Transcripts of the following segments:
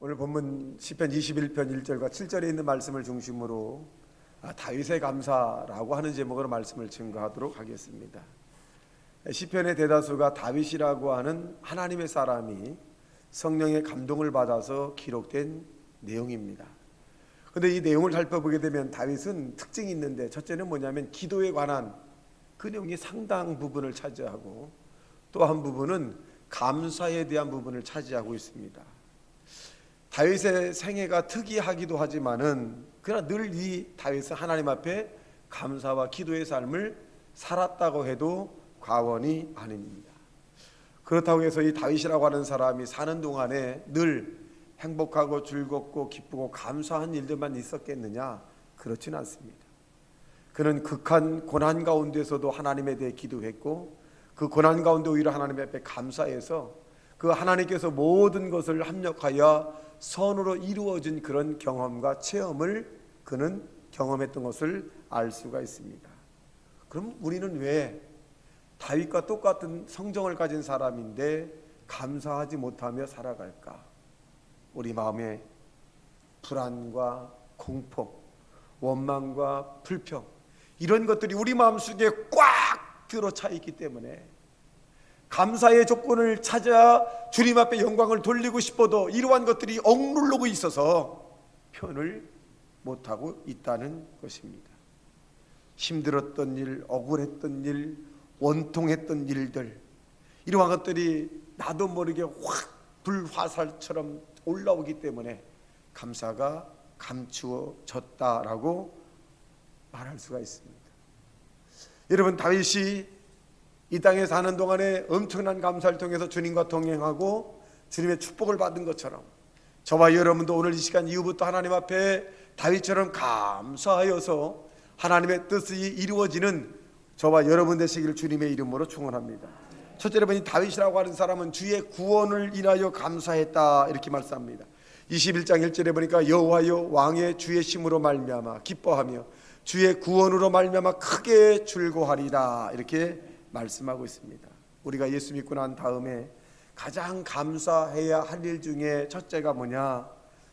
오늘 본문 시편 21편 1절과 7절에 있는 말씀을 중심으로 다윗의 감사라고 하는 제목으로 말씀을 증거하도록 하겠습니다. 시편의 대다수가 다윗이라고 하는 하나님의 사람이 성령의 감동을 받아서 기록된 내용입니다. 그런데 이 내용을 살펴보게 되면 다윗은 특징이 있는데, 첫째는 뭐냐면 기도에 관한 그 내용이 상당 부분을 차지하고, 또 한 부분은 감사에 대한 부분을 차지하고 있습니다. 다윗의 생애가 특이하기도 하지만은 그러나 늘 이 다윗은 하나님 앞에 감사와 기도의 삶을 살았다고 해도 과언이 아닙니다. 그렇다고 해서 이 다윗이라고 하는 사람이 사는 동안에 늘 행복하고 즐겁고 기쁘고 감사한 일들만 있었겠느냐? 그렇지는 않습니다. 그는 극한 고난 가운데서도 하나님에 대해 기도했고, 그 고난 가운데 오히려 하나님 앞에 감사해서 그 하나님께서 모든 것을 합력하여 선으로 이루어진 그런 경험과 체험을 그는 경험했던 것을 알 수가 있습니다. 그럼 우리는 왜 다윗과 똑같은 성정을 가진 사람인데 감사하지 못하며 살아갈까? 우리 마음에 불안과 공포, 원망과 불평, 이런 것들이 우리 마음속에 꽉 들어차 있기 때문에 감사의 조건을 찾아 주님 앞에 영광을 돌리고 싶어도 이러한 것들이 억누르고 있어서 표현을 못하고 있다는 것입니다. 힘들었던 일, 억울했던 일, 원통했던 일들, 이러한 것들이 나도 모르게 확 불화살처럼 올라오기 때문에 감사가 감추어졌다라고 말할 수가 있습니다. 여러분, 다윗이 이 땅에 사는 동안에 엄청난 감사를 통해서 주님과 동행하고 주님의 축복을 받은 것처럼, 저와 여러분도 오늘 이 시간 이후부터 하나님 앞에 다윗처럼 감사하여서 하나님의 뜻이 이루어지는 저와 여러분 되시기를 주님의 이름으로 축원합니다. 첫째, 여러분이 다윗이라고 하는 사람은 주의 구원을 인하여 감사했다, 이렇게 말씀합니다. 21장 1절에 보니까 여호와여 왕의 주의 심으로 말미암아 기뻐하며 주의 구원으로 말미암아 크게 즐거워하리라, 이렇게 말씀하고 있습니다. 우리가 예수 믿고 난 다음에 가장 감사해야 할 일 중에 첫째가 뭐냐?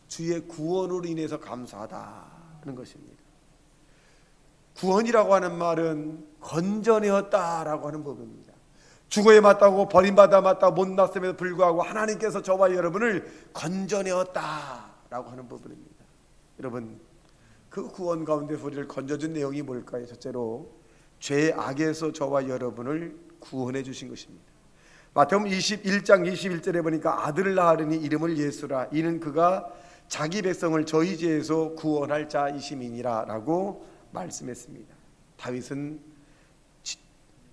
주의 구원으로 인해서 감사하다는 것입니다. 구원이라고 하는 말은 건져내었다라고 하는 법입니다. 죽어야 마땅하고 버림받아 마땅하고 못났음에도 불구하고 하나님께서 저와 여러분을 건져내었다라고 하는 부분입니다. 여러분, 그 구원 가운데서 우리를 건져준 내용이 뭘까요? 첫째로 죄악에서 저와 여러분을 구원해 주신 것입니다. 마태복음 21장 21절에 보니까 아들을 낳으리니 이름을 예수라, 이는 그가 자기 백성을 저희 죄에서 구원할 자이심이니라 라고 말씀했습니다. 다윗은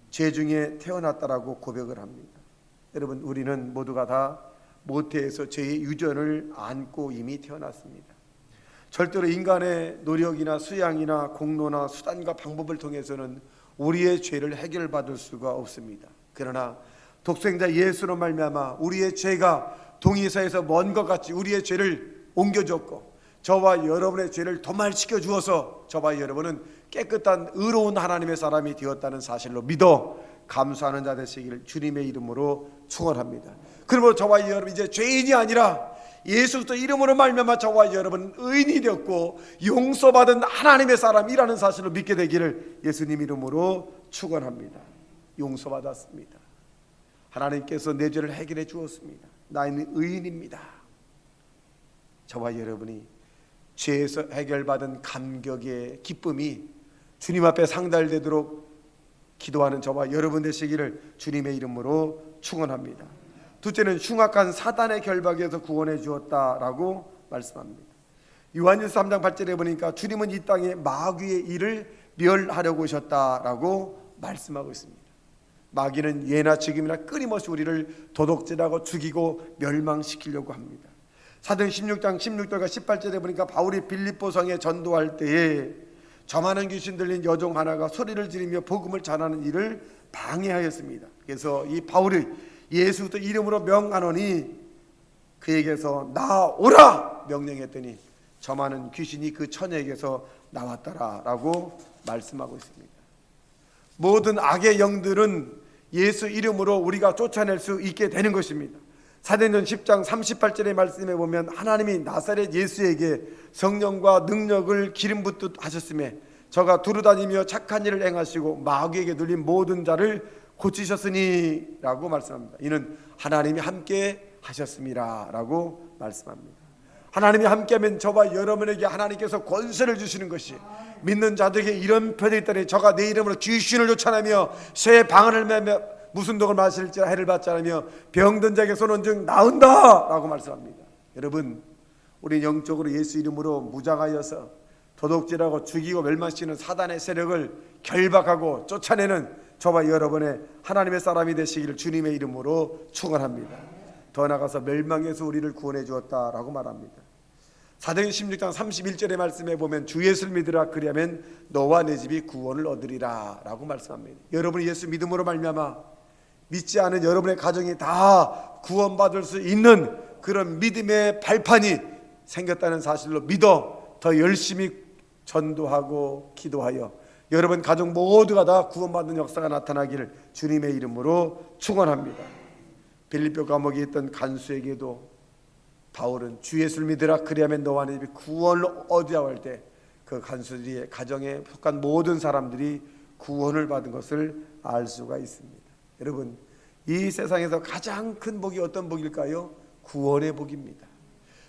죄 중에 태어났다라고 고백을 합니다. 여러분, 우리는 모두가 다 모태에서 죄의 유전을 안고 이미 태어났습니다. 절대로 인간의 노력이나 수양이나 공로나 수단과 방법을 통해서는 우리의 죄를 해결받을 수가 없습니다. 그러나 독생자 예수로 말미암아 우리의 죄가 동의사에서 먼 것 같이 우리의 죄를 옮겨줬고, 저와 여러분의 죄를 도말시켜 주어서 저와 여러분은 깨끗한 의로운 하나님의 사람이 되었다는 사실로 믿어 감사하는 자 되시기를 주님의 이름으로 축원합니다. 그러므로 저와 여러분 이제 죄인이 아니라 예수 그리스도 이름으로 말미암아 저와 여러분 의인이 되었고 용서받은 하나님의 사람이라는 사실을 믿게 되기를 예수님 이름으로 축원합니다. 용서받았습니다. 하나님께서 내 죄를 해결해 주었습니다. 나는 의인입니다. 저와 여러분이 죄에서 해결받은 감격의 기쁨이 주님 앞에 상달되도록 기도하는 저와 여러분 되시기를 주님의 이름으로 축원합니다. 둘째는 흉악한 사단의 결박에서 구원해 주었다라고 말씀합니다. 요한일서 3장 8절에 보니까 주님은 이 땅에 마귀의 일을 멸하려고 오셨다라고 말씀하고 있습니다. 마귀는 예나 지금이나 끊임없이 우리를 도둑질하고 죽이고 멸망시키려고 합니다. 사도행 16장 16절과 18절에 보니까 바울이 빌립보 성에 전도할 때에 저만한 귀신 들린 여종 하나가 소리를 지르며 복음을 전하는 일을 방해하였습니다. 그래서 이 바울이 예수 그리스도 이름으로 명하노니 그에게서 나오라 명령했더니 저 많은 귀신이 그 처녀에게서 나왔더라라고 말씀하고 있습니다. 모든 악의 영들은 예수 이름으로 우리가 쫓아낼 수 있게 되는 것입니다. 사도행전 10장 38절의 말씀에 보면 하나님이 나사렛 예수에게 성령과 능력을 기름 붓듯 하셨음에 저가 두루다니며 착한 일을 행하시고 마귀에게 눌린 모든 자를 고치셨으니 라고 말씀합니다. 이는 하나님이 함께 하셨습니다 라고 말씀합니다. 하나님이 함께하면 저와 여러분에게 하나님께서 권세를 주시는 것이, 믿는 자들에게 이런 표현이 있다니 저가 내 이름으로 귀신을 쫓아내며 새 방언을 매며 무슨 독을 마실지 해를 받지 않으며 병든 자에게 손은 즉 나은다 라고 말씀합니다. 여러분, 우리 영적으로 예수 이름으로 무장하여서 도둑질하고 죽이고 멸망시키는 사단의 세력을 결박하고 쫓아내는 저와 여러분의 하나님의 사람이 되시기를 주님의 이름으로 축원합니다. 더 나아가서 멸망에서 우리를 구원해 주었다라고 말합니다. 사도행전 16장 31절의 말씀에 보면 주 예수를 믿으라 그리하면 너와 내 집이 구원을 얻으리라 라고 말씀합니다. 여러분이 예수 믿음으로 말미암아 믿지 않은 여러분의 가정이 다 구원받을 수 있는 그런 믿음의 발판이 생겼다는 사실로 믿어 더 열심히 전도하고 기도하여 여러분 가족 모두가 다 구원받는 역사가 나타나기를 주님의 이름으로 축원합니다. 빌립보 감옥에 있던 간수에게도 바울은 주 예수를 믿으라 그리하면 너와 내 집이 구원을 얻으라고 할 때 그 간수들의 가정에 속한 모든 사람들이 구원을 받은 것을 알 수가 있습니다. 여러분, 이 세상에서 가장 큰 복이 어떤 복일까요? 구원의 복입니다.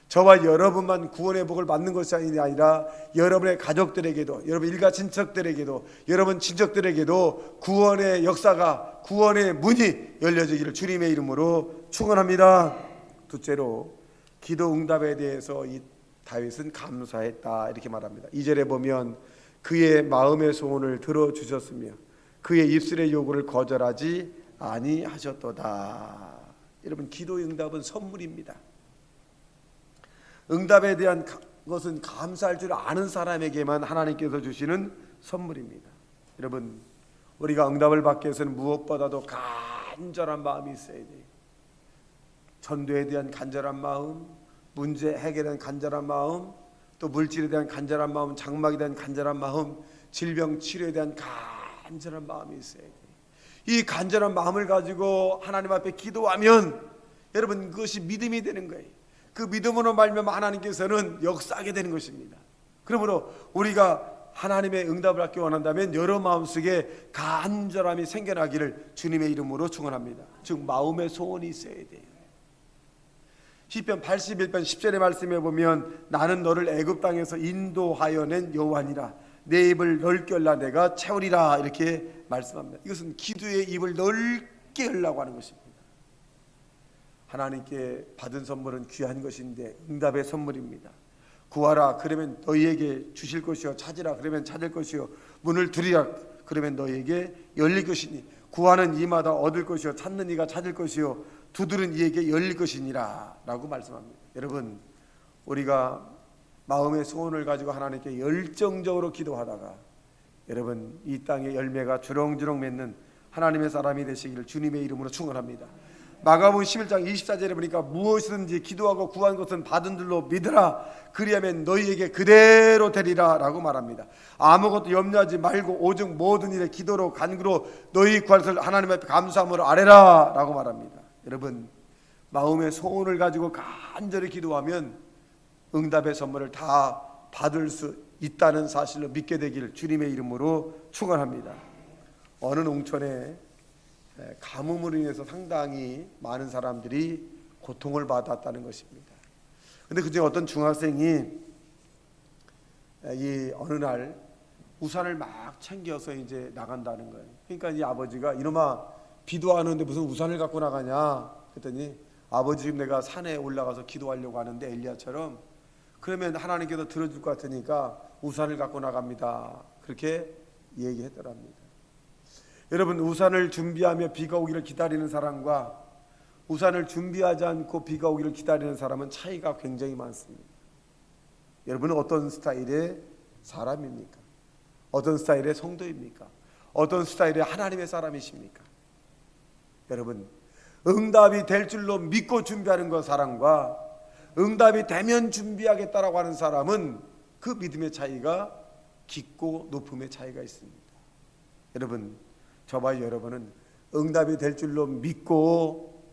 저와 여러분만 구원의 복을 받는 것이 아니라 여러분의 가족들에게도, 여러분 일가 친척들에게도, 여러분 친척들에게도 구원의 역사가, 구원의 문이 열려지기를 주님의 이름으로 축원합니다. 둘째로 기도 응답에 대해서 이 다윗은 감사했다 이렇게 말합니다. 2절에 보면 그의 마음의 소원을 들어주셨으며 그의 입술의 요구를 거절하지 아니하셨도다. 여러분, 기도 응답은 선물입니다. 응답에 대한 것은 감사할 줄 아는 사람에게만 하나님께서 주시는 선물입니다. 여러분, 우리가 응답을 받기 위해서는 무엇보다도 간절한 마음이 있어야 돼요. 전도에 대한 간절한 마음, 문제 해결에 대한 간절한 마음, 또 물질에 대한 간절한 마음, 장막에 대한 간절한 마음, 질병 치료에 대한 간절한 마음이 있어야 돼요. 이 간절한 마음을 가지고 하나님 앞에 기도하면 여러분 그것이 믿음이 되는 거예요. 그 믿음으로 말미암아 하나님께서는 역사하게 되는 것입니다. 그러므로 우리가 하나님의 응답을 받기 원한다면 여러 마음속에 간절함이 생겨나기를 주님의 이름으로 축원합니다. 즉 마음의 소원이 있어야 돼요. 시편 81편 10절의 말씀에 보면 나는 너를 애굽 땅에서 인도하여 낸 여호와니라 내 입을 넓게 열라 내가 채우리라 이렇게 말씀합니다. 이것은 기도의 입을 넓게 열라고 하는 것입니다. 하나님께 받은 선물은 귀한 것인데 응답의 선물입니다. 구하라 그러면 너희에게 주실 것이요 찾으라 그러면 찾을 것이요 문을 두리라 그러면 너희에게 열릴 것이니 구하는 이마다 얻을 것이요 찾는 이가 찾을 것이요 두드는 이에게 열릴 것이니라 라고 말씀합니다. 여러분, 우리가 마음의 소원을 가지고 하나님께 열정적으로 기도하다가 여러분 이 땅의 열매가 주렁주렁 맺는 하나님의 사람이 되시기를 주님의 이름으로 축원합니다. 마가복음 11장 24절에 보니까 무엇이든지 기도하고 구한 것은 받은 줄로 믿으라 그리하면 너희에게 그대로 되리라 라고 말합니다. 아무것도 염려하지 말고 오직 모든 일에 기도로 간구로 너희 구할 것을 하나님 앞에 감사함으로 아뢰라 라고 말합니다. 여러분, 마음의 소원을 가지고 간절히 기도하면 응답의 선물을 다 받을 수 있다는 사실로 믿게 되기를 주님의 이름으로 축원합니다. 어느 농촌에 가뭄으로 인해서 상당히 많은 사람들이 고통을 받았다는 것입니다. 그런데 그중에 어떤 중학생이 이 어느 날 우산을 막 챙겨서 이제 나간다는 거예요. 그러니까 이 아버지가 이놈아 비도 안 오는데 무슨 우산을 갖고 나가냐 그랬더니 아버지 지금 내가 산에 올라가서 기도하려고 하는데 엘리야처럼 그러면 하나님께서 들어줄 것 같으니까 우산을 갖고 나갑니다. 그렇게 얘기했더랍니다. 여러분, 우산을 준비하며 비가 오기를 기다리는 사람과 우산을 준비하지 않고 비가 오기를 기다리는 사람은 차이가 굉장히 많습니다. 여러분은 어떤 스타일의 사람입니까? 어떤 스타일의 성도입니까? 어떤 스타일의 하나님의 사람이십니까? 여러분, 응답이 될 줄로 믿고 준비하는 것 사람과 응답이 되면 준비하겠다라고 하는 사람은 그 믿음의 차이가 깊고 높음의 차이가 있습니다. 여러분, 저와 여러분은 응답이 될 줄로 믿고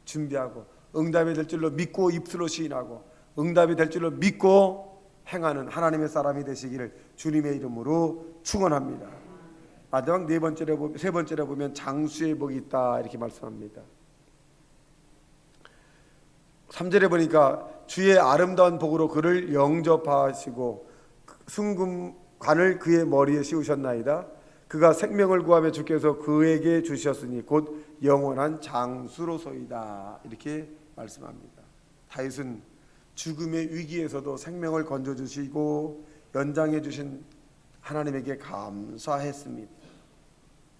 준비하고 응답이 될 줄로 믿고 입술로 시인하고 응답이 될 줄로 믿고 행하는 하나님의 사람이 되시기를 주님의 이름으로 축원합니다. 마지막 세 번째로 보면 장수의 복이 있다 이렇게 말씀합니다. 3절에 보니까 주의 아름다운 복으로 그를 영접하시고 순금관을 그의 머리에 씌우셨나이다. 그가 생명을 구하며 주께서 그에게 주셨으니 곧 영원한 장수로소이다 이렇게 말씀합니다. 다윗은 죽음의 위기에서도 생명을 건져주시고 연장해 주신 하나님에게 감사했습니다.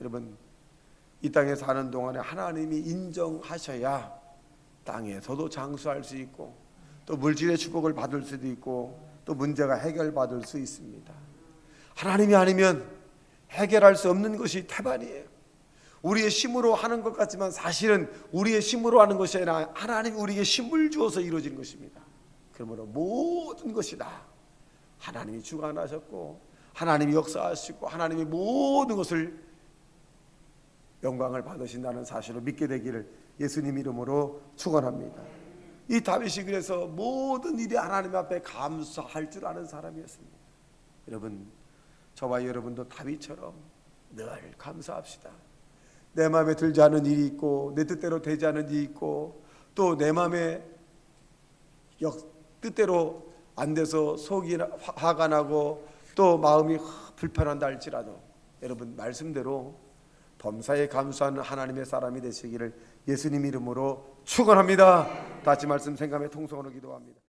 여러분, 이 땅에 사는 동안에 하나님이 인정하셔야 땅에서도 장수할 수 있고 또 물질의 축복을 받을 수도 있고 또 문제가 해결받을 수 있습니다. 하나님이 아니면 해결할 수 없는 것이 태반이에요. 우리의 힘으로 하는 것 같지만 사실은 우리의 힘으로 하는 것이 아니라 하나님이 우리에게 힘을 주어서 이루어지는 것입니다. 그러므로 모든 것이 다 하나님이 주관하셨고 하나님이 역사하시고 하나님이 모든 것을 영광을 받으신다는 사실을 믿게 되기를 예수님 이름으로 축원합니다. 이 다윗이 그래서 모든 일이 하나님 앞에 감사할 줄 아는 사람이었습니다. 여러분, 저와 여러분도 다윗처럼 늘 감사합시다. 내 마음에 들지 않은 일이 있고 내 뜻대로 되지 않은 일이 있고 또 내 마음에 뜻대로 안 돼서 속이 화가 나고 또 마음이 불편한다 할지라도 여러분 말씀대로 범사에 감수하는 하나님의 사람이 되시기를 예수님 이름으로 축원합니다. 다시 말씀 생각에 통성으로 기도합니다.